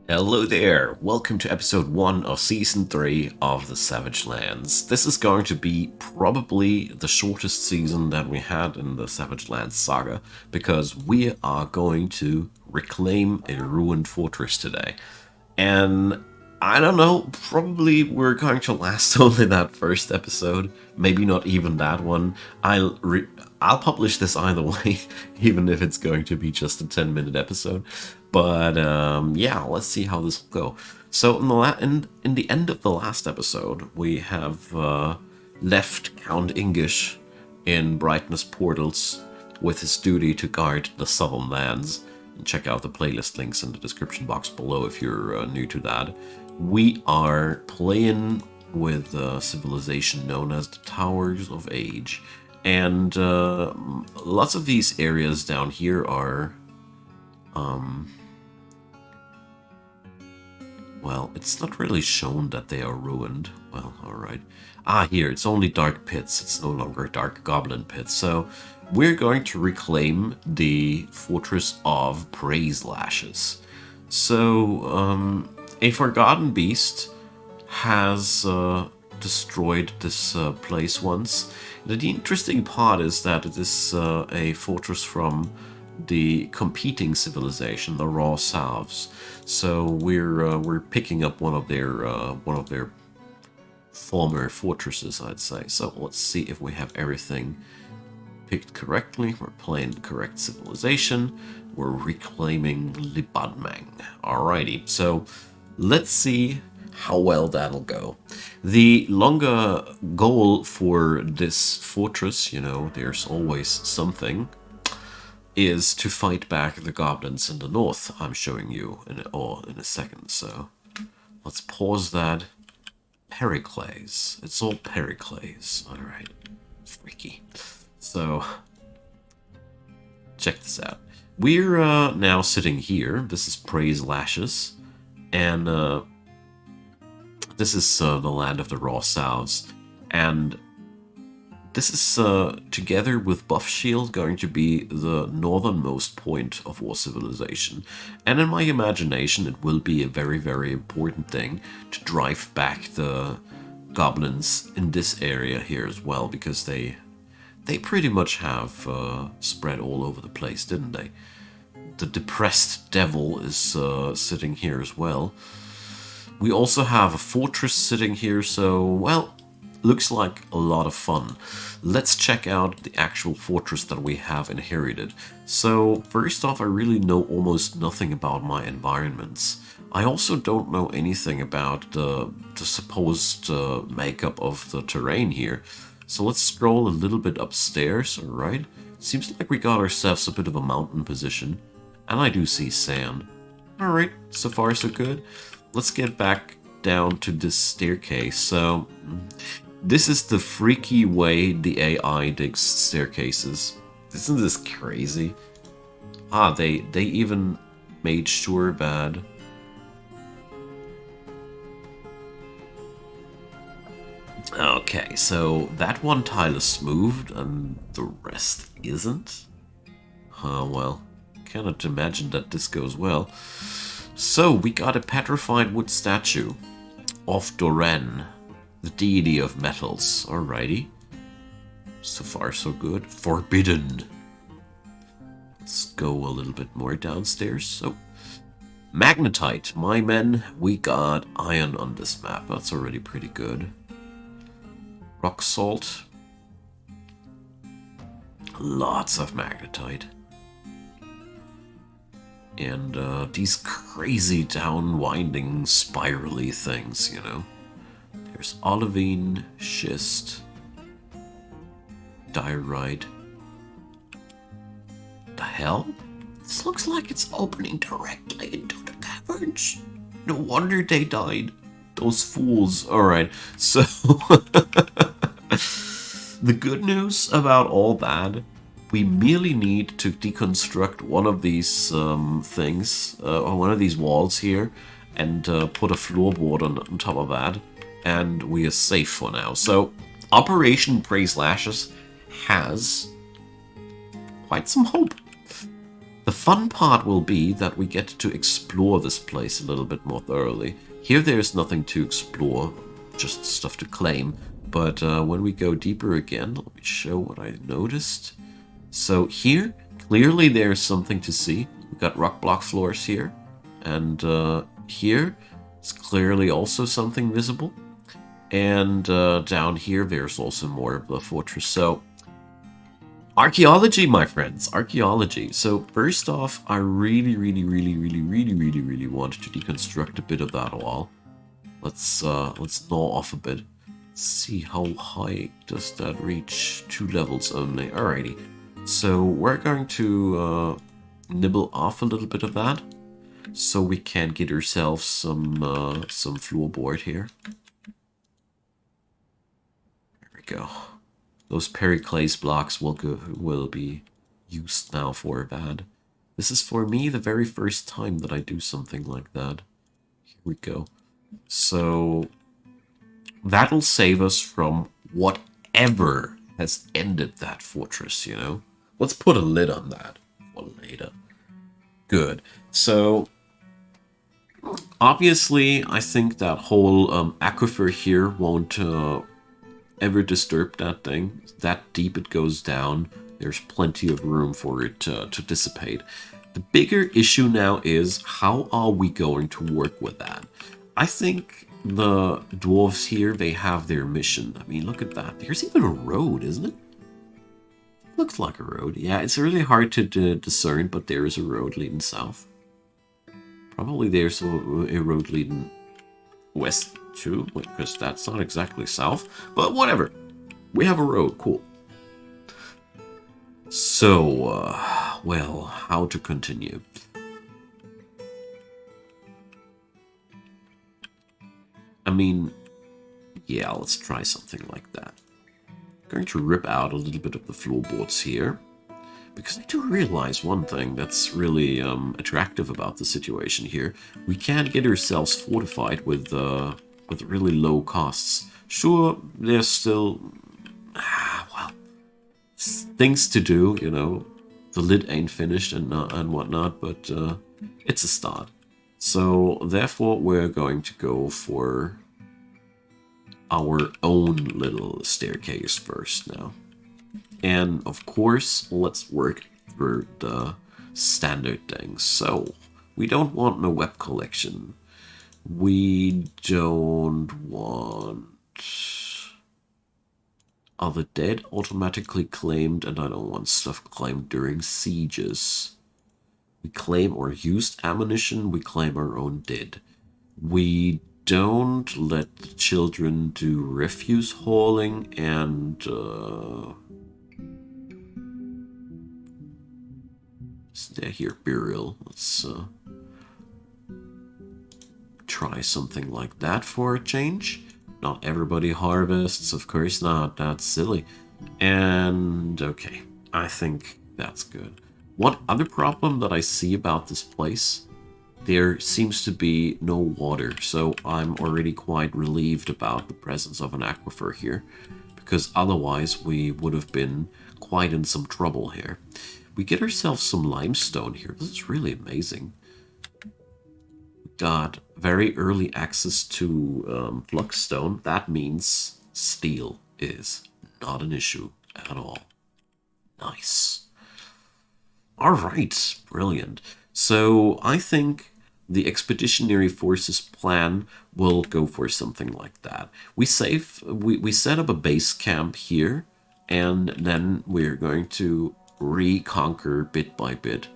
Hello there, welcome to episode 1 of season 3 of the Savage Lands. This is going to be probably the shortest season that we had in the Savage Lands saga, because we are going to reclaim a ruined fortress today. And I don't know, probably we're going to last only that first episode, maybe not even that one. I'll publish this either way, even if it's going to be just a 10-minute episode. But yeah, let's see how this will go. So in the end of the last episode, we have left Count Ingish in Brightness Portals with his duty to guard the southern lands. And check out the playlist links in the description box below if you're new to that. We are playing with a civilization known as the Towers of Age. And lots of these areas down here are, well, it's not really shown that they are ruined. Well, alright. Here, it's only dark pits. It's no longer dark goblin pits. So we're going to reclaim the Fortress of Praise Lashes. So, a Forgotten Beast has destroyed this place once. The interesting part is that it is a fortress from the competing civilization, the Raw Salves. So we're picking up one of their former fortresses, I'd say. So let's see if we have everything picked correctly. We're playing the correct civilization. We're reclaiming Libadmang. Alrighty, so let's see how well that'll go. The longer goal for this fortress, you know, there's always something, is to fight back the goblins in the north. I'm showing you in a second, so let's pause that. Pericles. It's all Pericles. Alright. Freaky. So, check this out. We're now sitting here. This is Praise Lashes. And this is the land of the Raw Salves. And this is, together with Buff Shield, going to be the northernmost point of our civilization. And in my imagination, it will be a very, very important thing to drive back the goblins in this area here as well, because they pretty much have spread all over the place, didn't they? The depressed devil is sitting here as well. We also have a fortress sitting here, so, well, looks like a lot of fun. Let's check out the actual fortress that we have inherited. So, first off, I really know almost nothing about my environments. I also don't know anything about the supposed makeup of the terrain here. So let's scroll a little bit upstairs, alright? Seems like we got ourselves a bit of a mountain position. And I do see sand. Alright, so far so good. Let's get back down to this staircase. So, this is the freaky way the AI digs staircases. Isn't this crazy? They even made sure that... Okay, so that one tile is smoothed and the rest isn't? Well, cannot imagine that this goes well. So, we got a petrified wood statue of Doran, the deity of metals. Alrighty. So far, so good. Forbidden. Let's go a little bit more downstairs. So, magnetite. My men, we got iron on this map. That's already pretty good. Rock salt. Lots of magnetite. And these crazy downwinding spirally things, you know. There's olivine, schist, diorite. The hell? This looks like it's opening directly into the caverns. No wonder they died. Those fools. Alright, so... The good news about all that, we merely need to deconstruct one of these things, or one of these walls here, and put a floorboard on top of that, and we are safe for now. So, Operation Praise Lashes has quite some hope. The fun part will be that we get to explore this place a little bit more thoroughly. Here there's nothing to explore, just stuff to claim. But when we go deeper again, let me show what I noticed. So here, clearly there's something to see. We've got rock block floors here. And here, it's clearly also something visible. And down here, there's also more of the fortress. So, archaeology, my friends, archaeology. So first off, I really want to deconstruct a bit of that wall. Let's gnaw off a bit. Let's see how high does that reach. 2 levels only. Alrighty. So we're going to nibble off a little bit of that, so we can get ourselves some floorboard here. There we go. Those periclase blocks will be used now for that. This is for me the very first time that I do something like that. Here we go. So that'll save us from whatever has ended that fortress, you know? Let's put a lid on that for later. Good. So obviously, I think that whole aquifer here won't ever disturb that thing. That deep it goes down, there's plenty of room for it to dissipate. The bigger issue now is, how are we going to work with that? I think the dwarves here, they have their mission. I mean, look at that. There's even a road, isn't it? Looks like a road. Yeah, it's really hard to discern, but there is a road leading south. Probably there's a road leading west too, because that's not exactly south, but whatever. We have a road, cool. So, well, how to continue? I mean, yeah, let's try something like that. I'm going to rip out a little bit of the floorboards here, because I do realize one thing that's really attractive about the situation here. We can get ourselves fortified with really low costs. Sure, there's still, well, things to do, you know. The lid ain't finished and whatnot, but it's a start. So therefore, we're going to go for our own little staircase first now. And of course, let's work through the standard things. So we don't want no web collection. We don't want other dead automatically claimed, and I don't want stuff claimed during sieges. We claim or used ammunition, we claim our own dead. We don't let the children do refuse hauling and stay here, burial. Let's try something like that for a change. Not everybody harvests, of course not. That's silly. And okay, I think that's good. One other problem that I see about this place, there seems to be no water, so I'm already quite relieved about the presence of an aquifer here, because otherwise we would have been quite in some trouble here. We get ourselves some limestone here. This is really amazing. We got very early access to flux-stone. That means steel is not an issue at all. Nice. All right, brilliant. So I think the expeditionary forces plan will go for something like that. We set up a base camp here, and then we're going to reconquer bit by bit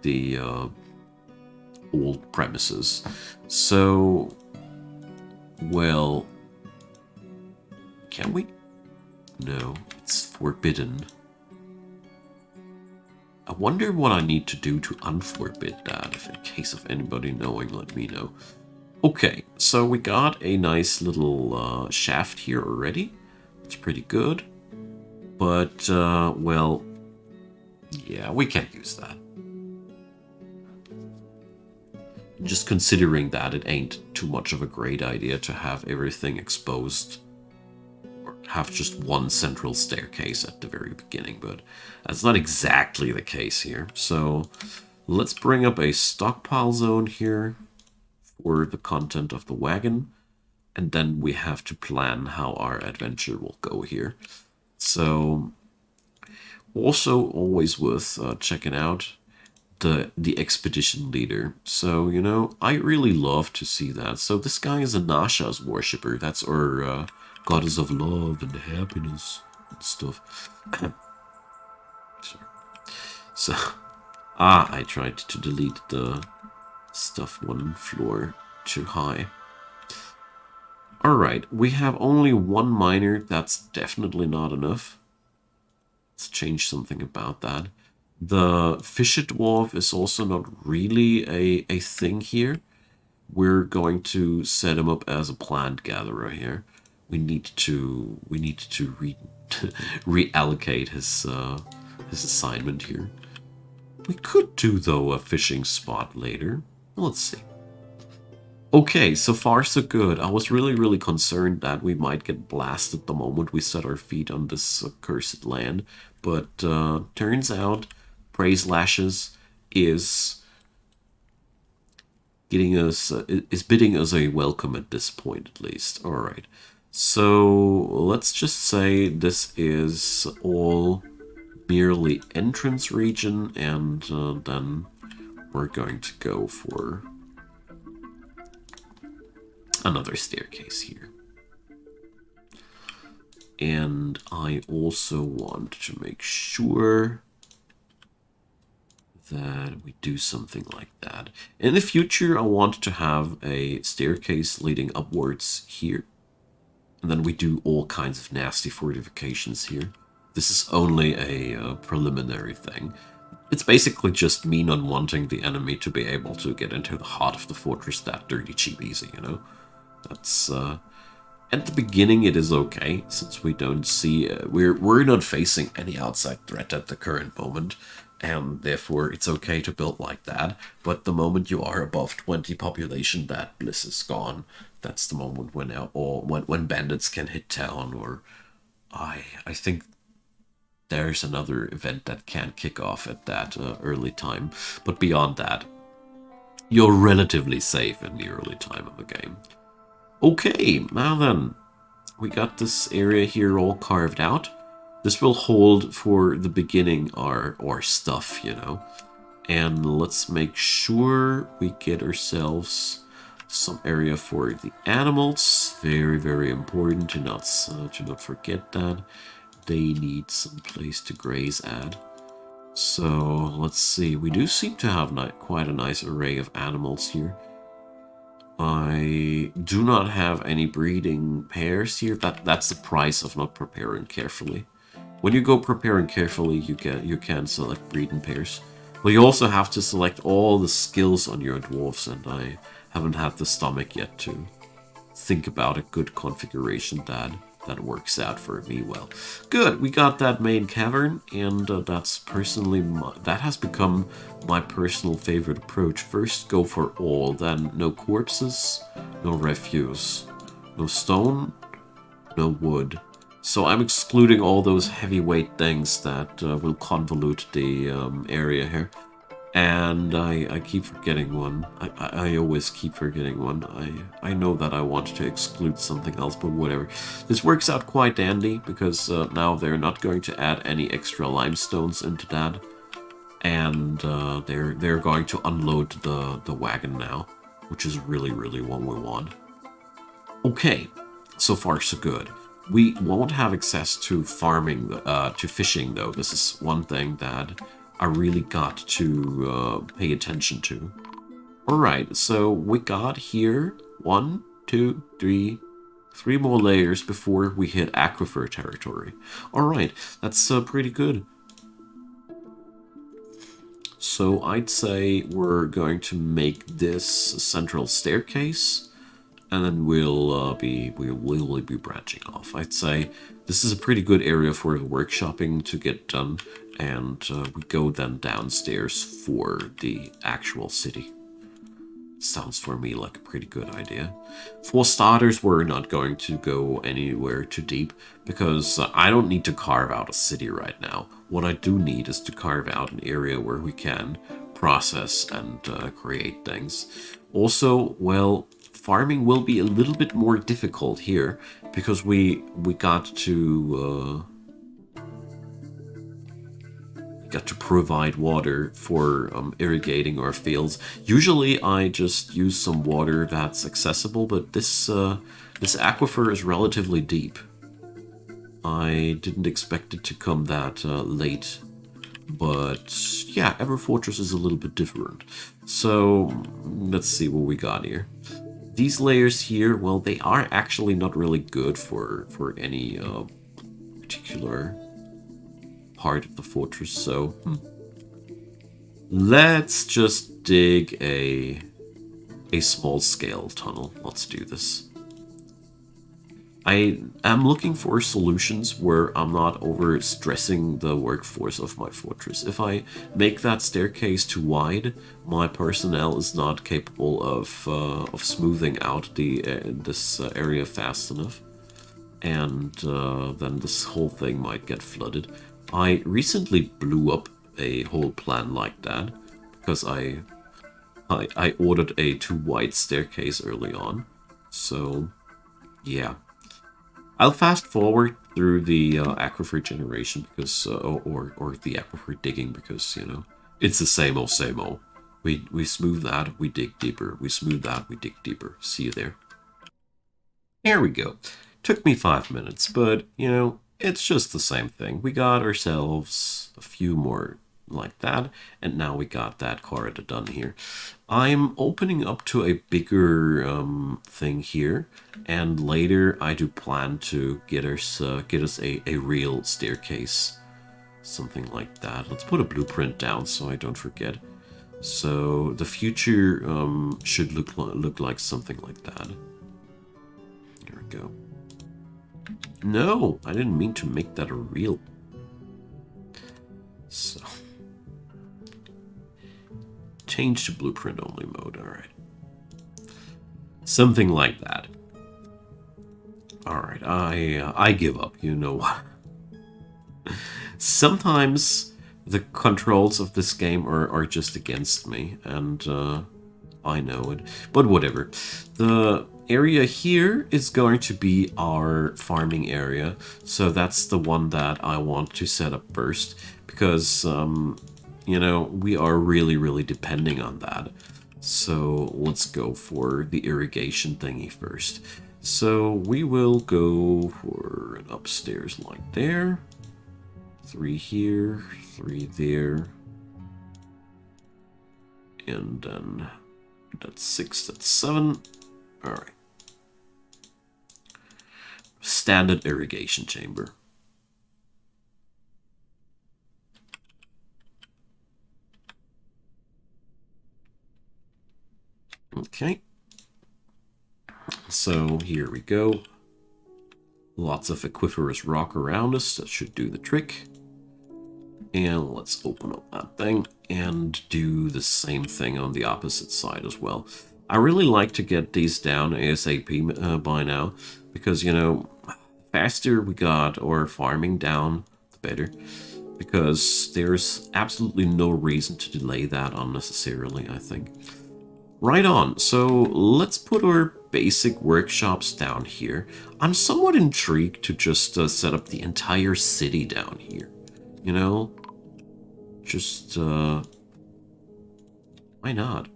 the old premises. So, well, can we? No, it's forbidden. I wonder what I need to do to unforbid that. If in case of anybody knowing, let me know. Okay, so we got a nice little shaft here already. It's pretty good. But, well, yeah, we can't use that. Just considering that it ain't too much of a great idea to have everything exposed, or have just one central staircase at the very beginning, but that's not exactly the case here. So let's bring up a stockpile zone here for the content of the wagon, and then we have to plan how our adventure will go here. So also always worth checking out the expedition leader. So, you know, I really love to see that. So this guy is a Nasha's worshipper. That's our goddess of love and happiness and stuff. Sorry. So, I tried to delete the stuff one floor too high. Alright, we have only one miner. That's definitely not enough. Let's change something about that. The fisher dwarf is also not really a thing here. We're going to set him up as a plant gatherer here. We need to reallocate his assignment here. We could do though a fishing spot later. Let's see. Okay, so far so good. I was really concerned that we might get blasted the moment we set our feet on this cursed land, but turns out Praise Lashes is getting us is bidding us a welcome at this point, at least. All right, so let's just say this is all merely entrance region, and then we're going to go for another staircase here. And I also want to make sure that we do something like that. In the future, I want to have a staircase leading upwards here. And then we do all kinds of nasty fortifications here. This is only a preliminary thing. It's basically just me not wanting the enemy to be able to get into the heart of the fortress that dirty cheap easy, you know? That's, at the beginning it is okay, since we don't see, we're not facing any outside threat at the current moment, and therefore it's okay to build like that. But the moment you are above 20 population, that bliss is gone. That's the moment when when bandits can hit town, or I think there's another event that can kick off at that early time. But beyond that, you're relatively safe in the early time of the game. Okay, now then, we got this area here all carved out. This will hold for the beginning our stuff, you know. And let's make sure we get ourselves some area for the animals. Very important to not forget that. They need some place to graze at. So let's see, we do seem to have quite a nice array of animals here. I do not have any breeding pairs here. That's the price of not preparing carefully. When you go preparing carefully, you can select breeding pairs. But you also have to select all the skills on your dwarves, and I haven't had the stomach yet to think about a good configuration that works out for me well. Good, we got that main cavern, and that has become my personal favorite approach. First, go for all, then no corpses, no refuse, no stone, no wood. So I'm excluding all those heavyweight things that will convolute the area here. And I keep forgetting one. I always keep forgetting one. I know that I want to exclude something else, but whatever. This works out quite dandy, because now they're not going to add any extra limestones into that. And they're going to unload the wagon now, which is really what we want. Okay, so far so good. We won't have access to farming, to fishing though. This is one thing that I really got to pay attention to. Alright, so we got here 1, 2, 3 more layers before we hit aquifer territory. Alright, that's pretty good. So I'd say we're going to make this a central staircase, and then we'll be branching off. I'd say this is a pretty good area for the workshopping to get done, and we go then downstairs for the actual city. Sounds for me like a pretty good idea. For starters, we're not going to go anywhere too deep because I don't need to carve out a city right now. What I do need is to carve out an area where we can process and create things. Also, well, farming will be a little bit more difficult here because we got to provide water for irrigating our fields. Usually I just use some water that's accessible, but this aquifer is relatively deep. I didn't expect it to come that late, but yeah, Ever Fortress is a little bit different. So let's see what we got here. These layers here, well, they are actually not really good for any particular part of the fortress, so let's just dig a small scale tunnel. Let's do this. I am looking for solutions where I'm not over stressing the workforce of my fortress. If I make that staircase too wide, my personnel is not capable of smoothing out this area fast enough, and then this whole thing might get flooded. I recently blew up a whole plan like that because I ordered a too wide staircase early on. So yeah, I'll fast forward through the aquifer generation because or the aquifer digging because it's the same old same old. We smooth that, we dig deeper. We smooth that, we dig deeper. See you there. There we go. Took me 5 minutes, but it's just the same thing. We got ourselves a few more like that, and now we got that corridor done here. I'm opening up to a bigger thing here, and later I do plan to get us a real staircase, something like that. Let's put a blueprint down so I don't forget. So the future should look like something like that. There we go. No, I didn't mean to make that a real. So, change to blueprint only mode. All right, something like that. All right, I give up. You know what? Sometimes the controls of this game are just against me, and I know it. But whatever. The area here is going to be our farming area, so that's the one that I want to set up first because we are really depending on that. So let's go for the irrigation thingy first. So we will go for an upstairs like there, 3 here, 3 there, and then that's 6, that's 7. All right. Standard irrigation chamber. Okay. So here we go. Lots of aquiferous rock around us. That should do the trick. And let's open up that thing and do the same thing on the opposite side as well. I really like to get these down ASAP by now because, faster we got our farming down, the better. Because there's absolutely no reason to delay that unnecessarily, I think. Right on, so let's put our basic workshops down here. I'm somewhat intrigued to just set up the entire city down here. Just, why not?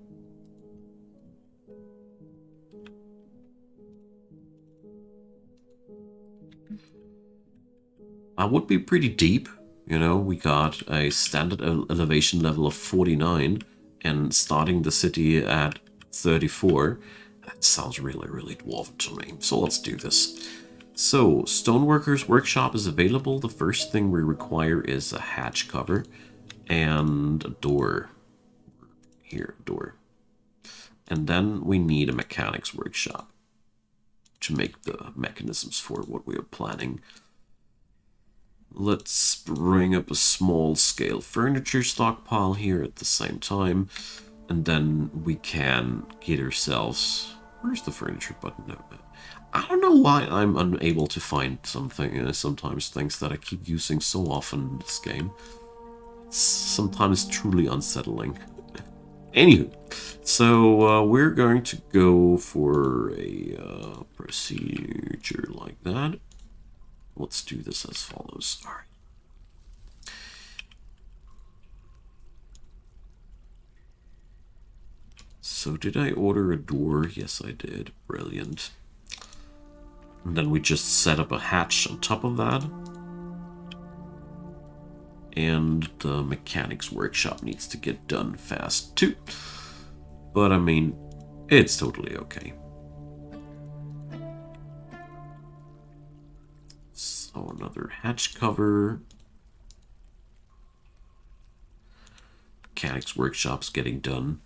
I would be pretty deep. We got a standard elevation level of 49 and starting the city at 34. That sounds really dwarven to me. So let's do this. So, Stoneworker's Workshop is available. The first thing we require is a hatch cover and a door. Here, door. And then we need a mechanics workshop to make the mechanisms for what we are planning. Let's bring up a small scale furniture stockpile here at the same time. And then we can get ourselves... Where's the furniture button? No. I don't know why I'm unable to find something, sometimes things that I keep using so often in this game. It's sometimes truly unsettling. Anywho, so we're going to go for a procedure like that. Let's do this as follows. All right. So did I order a door? Yes, I did. Brilliant. And then we just set up a hatch on top of that. And the mechanics workshop needs to get done fast too. But I mean, it's totally okay. So another hatch cover. Mechanics workshop's getting done.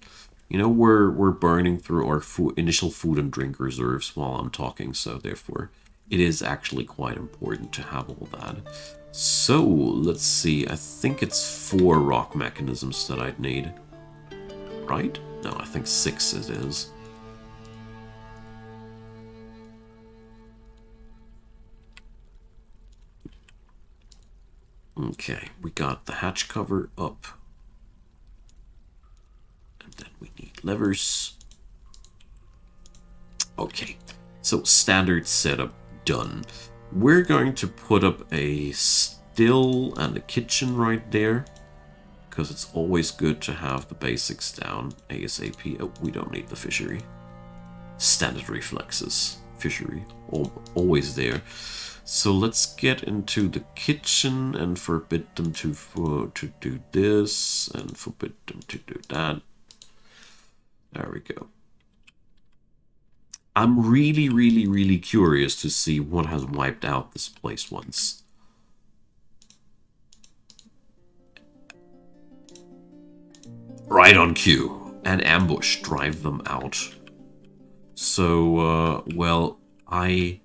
You know, we're burning through our initial food and drink reserves while I'm talking, so therefore it is actually quite important to have all that. So, let's see, I think it's 4 rock mechanisms that I'd need. Right? No, I think 6 it is. Okay, we got the hatch cover up. And then we need levers. Okay, so standard setup done. We're going to put up a still and a kitchen right there, because it's always good to have the basics down ASAP. Oh, we don't need the fishery. Standard reflexes. Fishery. Always there. So let's get into the kitchen and forbid them to do this and forbid them to do that. There we go. I'm really curious to see what has wiped out this place once. Right on cue. An ambush. Drive them out. So, well, I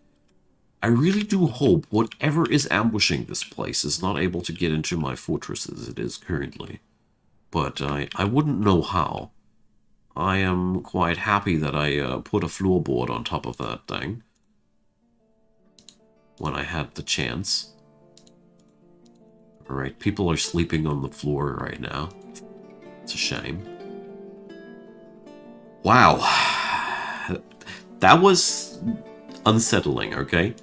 really do hope whatever is ambushing this place is not able to get into my fortress as it is currently. But I wouldn't know how. I am quite happy that I put a floorboard on top of that thing when I had the chance. Alright, people are sleeping on the floor right now. It's a shame. Wow. That was unsettling, okay?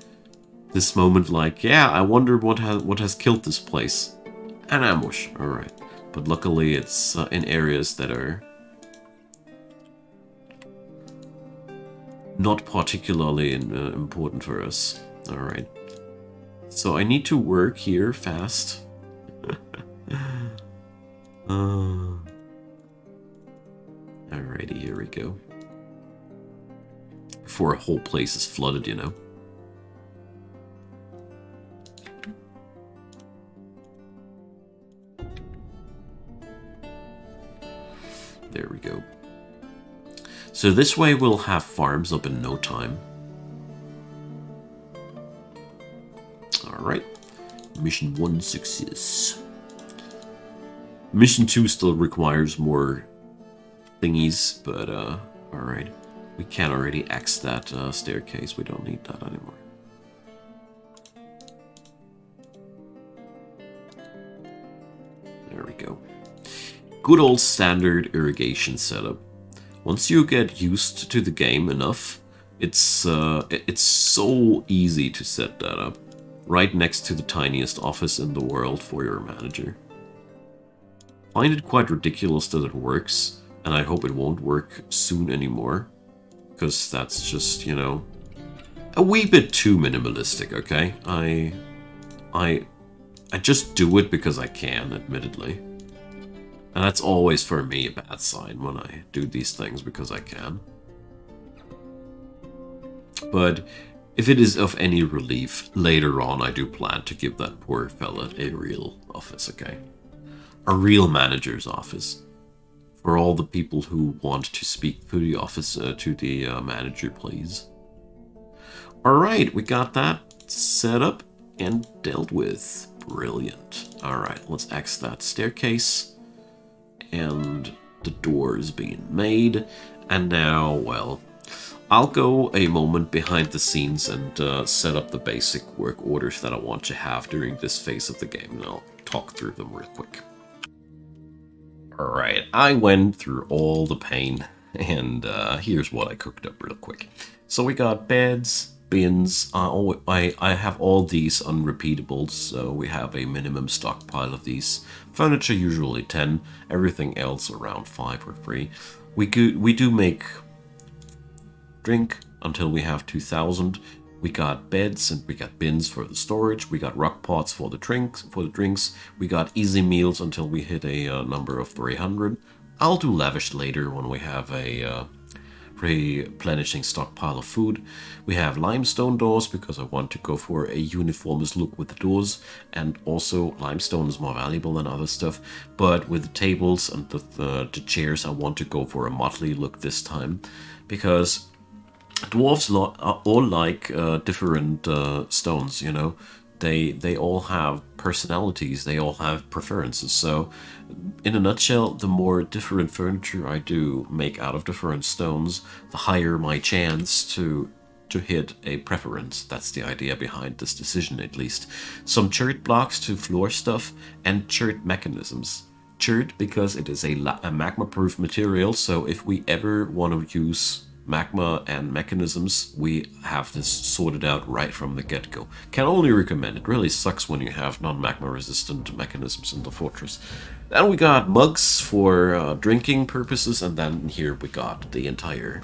This moment like, yeah, I wonder what has killed this place. An ambush, alright. But luckily it's in areas that are not particularly important for us. Alright. So I need to work here fast. Alrighty, here we go. Before a whole place is flooded, you know. There we go. So this way we'll have farms up in no time. Alright. Mission 1 success. Mission 2 still requires more thingies, but alright. We can already X that staircase. We don't need that anymore. There we go. Good old standard irrigation setup. Once you get used to the game enough, it's so easy to set that up. Right next to the tiniest office in the world for your manager. I find it quite ridiculous that it works, and I hope it won't work soon anymore. Because that's just, you know, a wee bit too minimalistic, okay? I just do it because I can, admittedly. And that's always, for me, a bad sign when I do these things because I can. But if it is of any relief, later on I do plan to give that poor fella a real office, okay? A real manager's office. For all the people who want to speak to the office, to the manager, please. Alright, we got that set up and dealt with. Brilliant. Alright, let's X that staircase. And The door is being made. And now, well, I'll go a moment behind the scenes and set up the basic work orders that I want to have during this phase of the game, and I'll talk through them real quick. Alright, I went through all the pain, and here's what I cooked up real quick. So we got beds, bins, I have all these unrepeatables, so we have a minimum stockpile of these. Furniture usually 10, everything else around 5 or 3. We do make drink until we have 2,000. We got beds and we got bins for the storage. We got rock pots for the drinks. We got easy meals until we hit a number of 300. I'll do lavish later when we have a replenishing stockpile of food. We have limestone doors because I want to go for a uniformist look with the doors, and also limestone is more valuable than other stuff. But with the tables and the chairs, I want to go for a motley look this time, because dwarves all like different stones, you know. They all have personalities, they all have preferences. So, in a nutshell, the more different furniture I do make out of different stones, the higher my chance to hit a preference. That's the idea behind this decision, at least. Some chert blocks to floor stuff, and chert mechanisms. Chert because it is a magma-proof material, so if we ever want to use magma and mechanisms, we have this sorted out right from the get-go. Can only recommend. It really sucks when you have non-magma resistant mechanisms in the fortress. Then we got mugs for drinking purposes, and then here we got the entire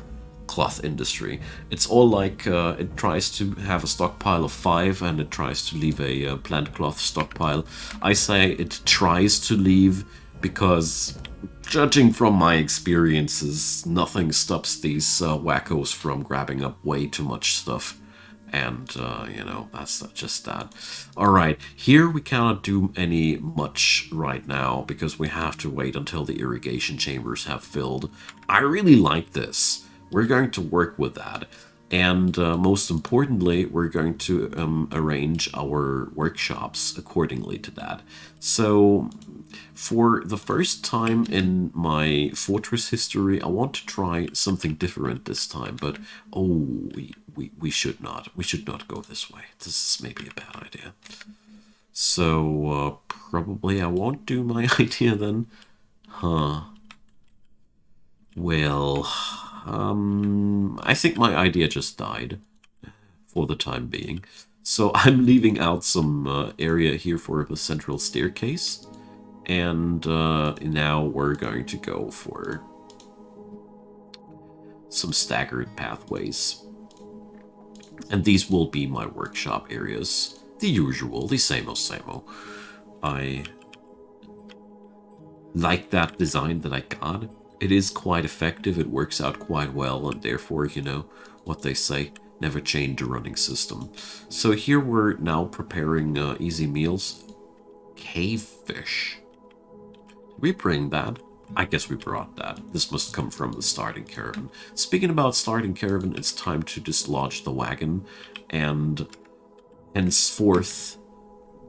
cloth industry. It's all like it tries to have a stockpile of 5 and it tries to leave a plant cloth stockpile. I say it tries to leave because, judging from my experiences, nothing stops these wackos from grabbing up way too much stuff. And, you know, that's just that. Alright, here we cannot do any much right now because we have to wait until the irrigation chambers have filled. I really like this. We're going to work with that. And most importantly, we're going to arrange our workshops accordingly to that. So, for the first time in my fortress history, I want to try something different this time. But, oh, we should not. We should not go this way. This is maybe a bad idea. So, probably I won't do my idea then. Huh. Well, I think my idea just died for the time being. So I'm leaving out some area here for the central staircase. And now we're going to go for some staggered pathways. And these will be my workshop areas. The usual, the same-o. I like that design that I got. It is quite effective, it works out quite well, and therefore, you know, what they say, never change a running system. So here we're now preparing easy meals. Cave fish. Did we bring that? I guess we brought that. This must come from the starting caravan. Speaking about starting caravan, it's time to dislodge the wagon, and henceforth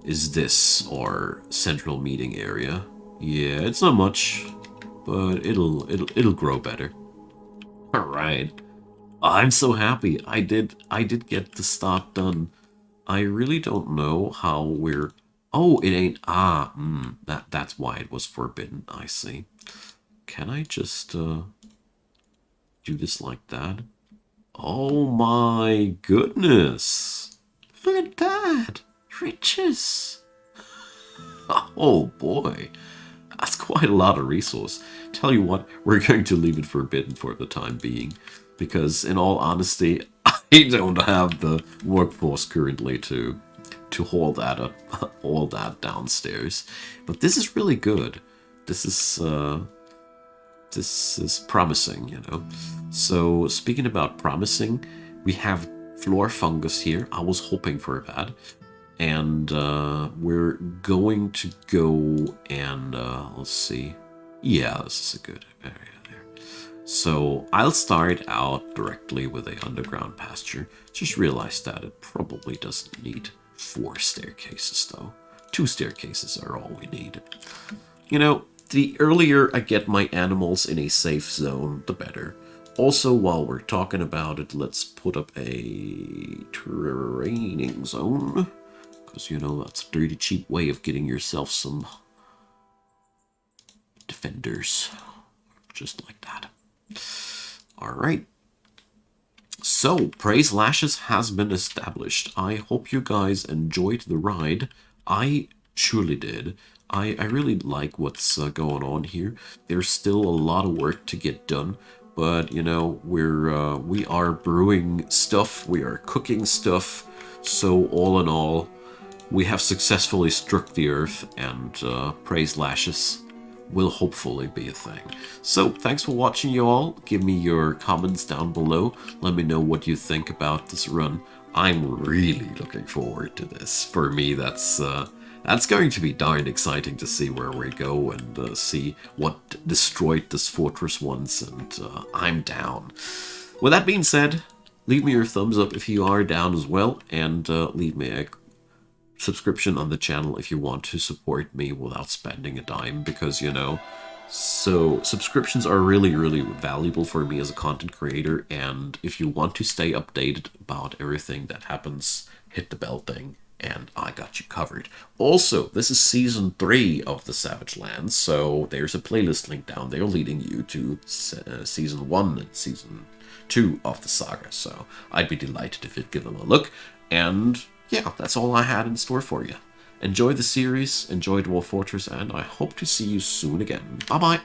is this our central meeting area. Yeah, it's not much, but it'll grow better. All right, I'm so happy. I did get the stop done. I really don't know how we're. Oh, it ain't. That's why it was forbidden. I see. Can I just do this like that? Oh my goodness! Look at that, riches. Oh boy. That's quite a lot of resource. Tell you what, we're going to leave it forbidden for the time being, because in all honesty, I don't have the workforce currently to haul that up, all that downstairs. But this is really good. This is promising, you know. So speaking about promising, we have floor fungus here. I was hoping for that. And we're going to go and, let's see. Yeah, this is a good area there. So I'll start out directly with a underground pasture. Just realized that it probably doesn't need 4 staircases, though. 2 staircases are all we need. You know, the earlier I get my animals in a safe zone, the better. Also, while we're talking about it, let's put up a training zone. Because, you know, that's a dirty cheap way of getting yourself some defenders. Just like that. Alright. So, Praise Lashes has been established. I hope you guys enjoyed the ride. I truly did. I really like what's going on here. There's still a lot of work to get done, but you know, we are brewing stuff, we are cooking stuff. So all in all, we have successfully struck the earth, and Praise Lashes will hopefully be a thing. So, thanks for watching, you all. Give me your comments down below. Let me know what you think about this run. I'm really looking forward to this. For me, that's going to be darn exciting to see where we go and see what destroyed this fortress once, and I'm down. With that being said, leave me your thumbs up if you are down as well, and leave me a subscription on the channel if you want to support me without spending a dime, because, you know, so subscriptions are really valuable for me as a content creator, and if you want to stay updated about everything that happens, hit the bell thing and I got you covered. Also, this is season 3 of the Savage Lands, so there's a playlist link down there leading you to season 1 and season 2 of the saga, so I'd be delighted if you'd give them a look. And yeah, that's all I had in store for you. Enjoy the series, enjoy Dwarf Fortress, and I hope to see you soon again. Bye-bye!